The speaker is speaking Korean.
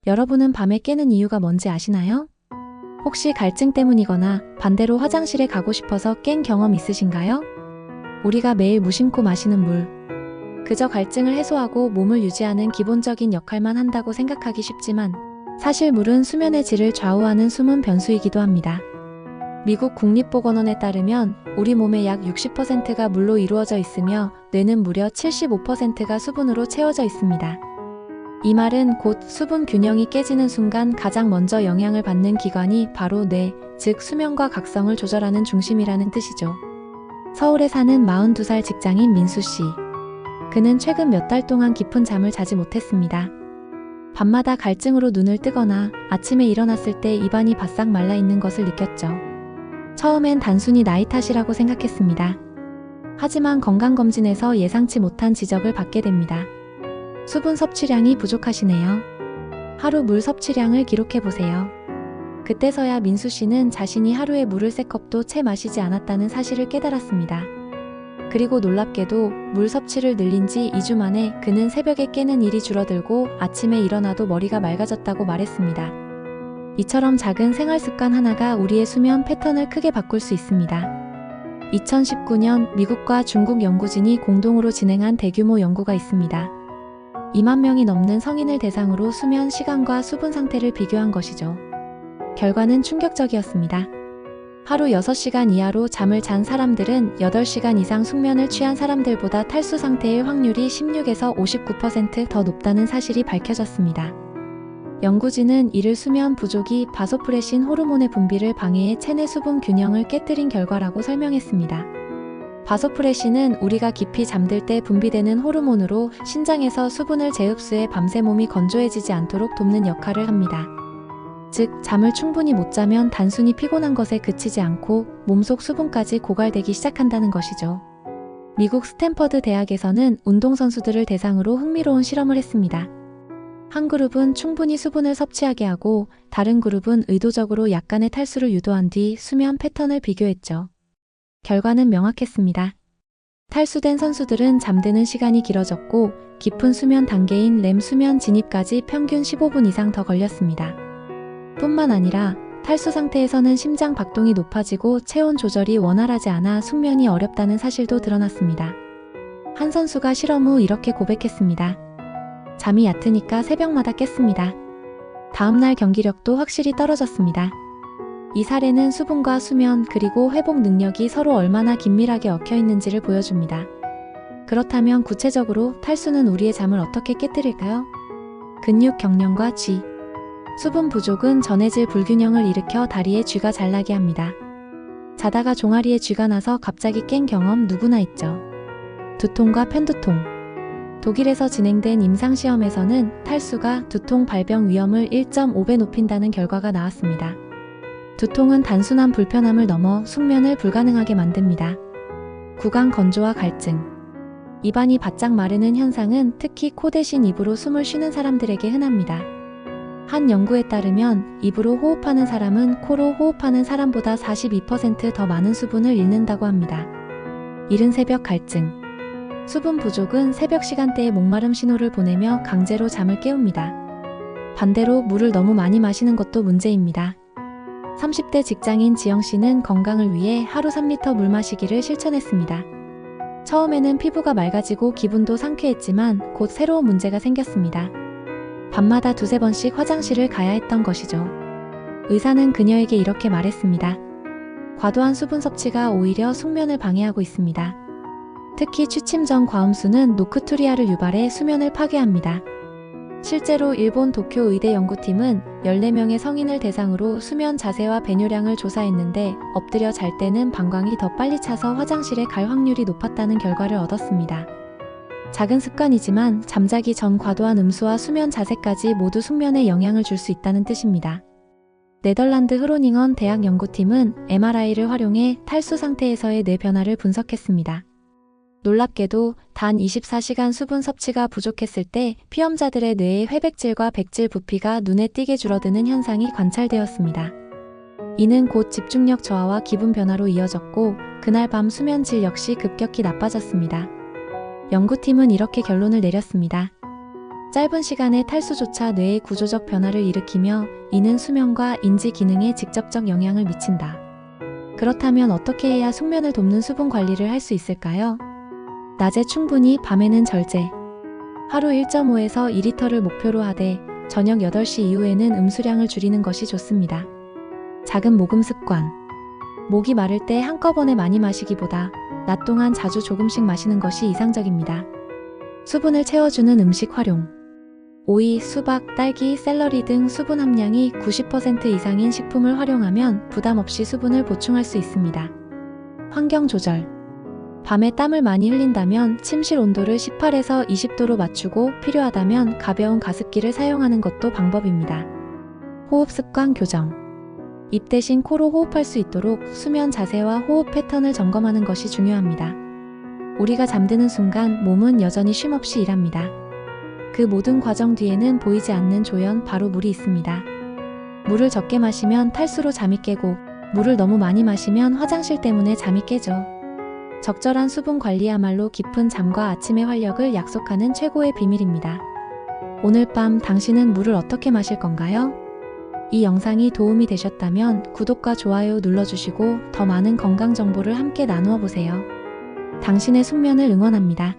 여러분은 밤에 깨는 이유가 뭔지 아시나요? 혹시 갈증 때문이거나 반대로 화장실에 가고 싶어서 깬 경험 있으신가요? 우리가 매일 무심코 마시는 물, 그저 갈증을 해소하고 몸을 유지하는 기본적인 역할만 한다고 생각하기 쉽지만 사실 물은 수면의 질을 좌우하는 숨은 변수이기도 합니다. 미국 국립보건원에 따르면 우리 몸의 약 60%가 물로 이루어져 있으며 뇌는 무려 75%가 수분으로 채워져 있습니다. 이 말은 곧 수분 균형이 깨지는 순간 가장 먼저 영향을 받는 기관이 바로 뇌, 즉 수면과 각성을 조절하는 중심이라는 뜻이죠. 서울에 사는 42살 직장인 민수 씨. 그는 최근 몇 달 동안 깊은 잠을 자지 못했습니다. 밤마다 갈증으로 눈을 뜨거나 아침에 일어났을 때 입안이 바싹 말라 있는 것을 느꼈죠. 처음엔 단순히 나이 탓이라고 생각했습니다. 하지만 건강검진에서 예상치 못한 지적을 받게 됩니다. 수분 섭취량이 부족하시네요. 하루 물 섭취량을 기록해보세요. 그때서야 민수 씨는 자신이 하루에 물을 3컵도 채 마시지 않았다는 사실을 깨달았습니다. 그리고 놀랍게도 물 섭취를 늘린 지 2주 만에 그는 새벽에 깨는 일이 줄어들고 아침에 일어나도 머리가 맑아졌다고 말했습니다. 이처럼 작은 생활 습관 하나가 우리의 수면 패턴을 크게 바꿀 수 있습니다. 2019년 미국과 중국 연구진이 공동으로 진행한 대규모 연구가 있습니다. 2만 명이 넘는 성인을 대상으로 수면 시간과 수분 상태를 비교한 것이죠. 결과는 충격적이었습니다. 하루 6시간 이하로 잠을 잔 사람들은 8시간 이상 숙면을 취한 사람들보다 탈수 상태의 확률이 16에서 59% 더 높다는 사실이 밝혀졌습니다. 연구진은 이를 수면 부족이 바소프레신 호르몬의 분비를 방해해 체내 수분 균형을 깨뜨린 결과라고 설명했습니다. 바소프레신은 우리가 깊이 잠들 때 분비되는 호르몬으로 신장에서 수분을 재흡수해 밤새 몸이 건조해지지 않도록 돕는 역할을 합니다. 즉, 잠을 충분히 못 자면 단순히 피곤한 것에 그치지 않고 몸속 수분까지 고갈되기 시작한다는 것이죠. 미국 스탠퍼드 대학에서는 운동선수들을 대상으로 흥미로운 실험을 했습니다. 한 그룹은 충분히 수분을 섭취하게 하고 다른 그룹은 의도적으로 약간의 탈수를 유도한 뒤 수면 패턴을 비교했죠. 결과는 명확했습니다. 탈수된 선수들은 잠드는 시간이 길어졌고 깊은 수면 단계인 렘 수면 진입까지 평균 15분 이상 더 걸렸습니다. 뿐만 아니라 탈수 상태에서는 심장 박동이 높아지고 체온 조절이 원활하지 않아 숙면이 어렵다는 사실도 드러났습니다. 한 선수가 실험 후 이렇게 고백했습니다. 잠이 얕으니까 새벽마다 깼습니다. 다음날 경기력도 확실히 떨어졌습니다. 이 사례는 수분과 수면 그리고 회복 능력이 서로 얼마나 긴밀하게 얽혀 있는지를 보여줍니다. 그렇다면 구체적으로 탈수는 우리의 잠을 어떻게 깨뜨릴까요? 근육 경련과 쥐. 수분 부족은 전해질 불균형을 일으켜 다리에 쥐가 자라게 합니다. 자다가 종아리에 쥐가 나서 갑자기 깬 경험 누구나 있죠. 두통과 편두통. 독일에서 진행된 임상시험에서는 탈수가 두통 발병 위험을 1.5배 높인다는 결과가 나왔습니다. 두통은 단순한 불편함을 넘어 숙면을 불가능하게 만듭니다. 구강 건조와 갈증. 입안이 바짝 마르는 현상은 특히 코 대신 입으로 숨을 쉬는 사람들에게 흔합니다. 한 연구에 따르면 입으로 호흡하는 사람은 코로 호흡하는 사람보다 42% 더 많은 수분을 잃는다고 합니다. 이른 새벽 갈증. 수분 부족은 새벽 시간대에 목마름 신호를 보내며 강제로 잠을 깨웁니다. 반대로 물을 너무 많이 마시는 것도 문제입니다. 30대 직장인 지영 씨는 건강을 위해 하루 3리터 물 마시기를 실천했습니다. 처음에는 피부가 맑아지고 기분도 상쾌했지만 곧 새로운 문제가 생겼습니다. 밤마다 2~3번씩 화장실을 가야 했던 것이죠. 의사는 그녀에게 이렇게 말했습니다. 과도한 수분 섭취가 오히려 숙면을 방해하고 있습니다. 특히 취침 전 과음수는 노크투리아를 유발해 수면을 파괴합니다. 실제로 일본 도쿄 의대 연구팀은 14명의 성인을 대상으로 수면 자세와 배뇨량을 조사했는데 엎드려 잘 때는 방광이 더 빨리 차서 화장실에 갈 확률이 높았다는 결과를 얻었습니다. 작은 습관이지만 잠자기 전 과도한 음수와 수면 자세까지 모두 숙면에 영향을 줄 수 있다는 뜻입니다. 네덜란드 흐로닝언 대학 연구팀은 MRI를 활용해 탈수 상태에서의 뇌 변화를 분석했습니다. 놀랍게도 단 24시간 수분 섭취가 부족했을 때 피험자들의 뇌의 회백질과 백질 부피가 눈에 띄게 줄어드는 현상이 관찰되었습니다. 이는 곧 집중력 저하와 기분 변화로 이어졌고 그날 밤 수면 질 역시 급격히 나빠졌습니다. 연구팀은 이렇게 결론을 내렸습니다. 짧은 시간에 탈수조차 뇌의 구조적 변화를 일으키며 이는 수면과 인지 기능에 직접적 영향을 미친다. 그렇다면 어떻게 해야 숙면을 돕는 수분 관리를 할 수 있을까요? 낮에 충분히, 밤에는 절제. 하루 1.5에서 2리터를 목표로 하되 저녁 8시 이후에는 음수량을 줄이는 것이 좋습니다. 작은 모금 습관. 목이 마를 때 한꺼번에 많이 마시기보다 낮 동안 자주 조금씩 마시는 것이 이상적입니다. 수분을 채워주는 음식 활용. 오이, 수박, 딸기, 샐러리 등 수분 함량이 90% 이상인 식품을 활용하면 부담 없이 수분을 보충할 수 있습니다. 환경 조절. 밤에 땀을 많이 흘린다면 침실 온도를 18에서 20도로 맞추고 필요하다면 가벼운 가습기를 사용하는 것도 방법입니다. 호흡 습관 교정. 입 대신 코로 호흡할 수 있도록 수면 자세와 호흡 패턴을 점검하는 것이 중요합니다. 우리가 잠드는 순간 몸은 여전히 쉼없이 일합니다. 그 모든 과정 뒤에는 보이지 않는 조연, 바로 물이 있습니다. 물을 적게 마시면 탈수로 잠이 깨고 물을 너무 많이 마시면 화장실 때문에 잠이 깨죠. 적절한 수분 관리야말로 깊은 잠과 아침의 활력을 약속하는 최고의 비밀입니다. 오늘 밤 당신은 물을 어떻게 마실 건가요? 이 영상이 도움이 되셨다면 구독과 좋아요 눌러주시고 더 많은 건강 정보를 함께 나누어 보세요. 당신의 숙면을 응원합니다.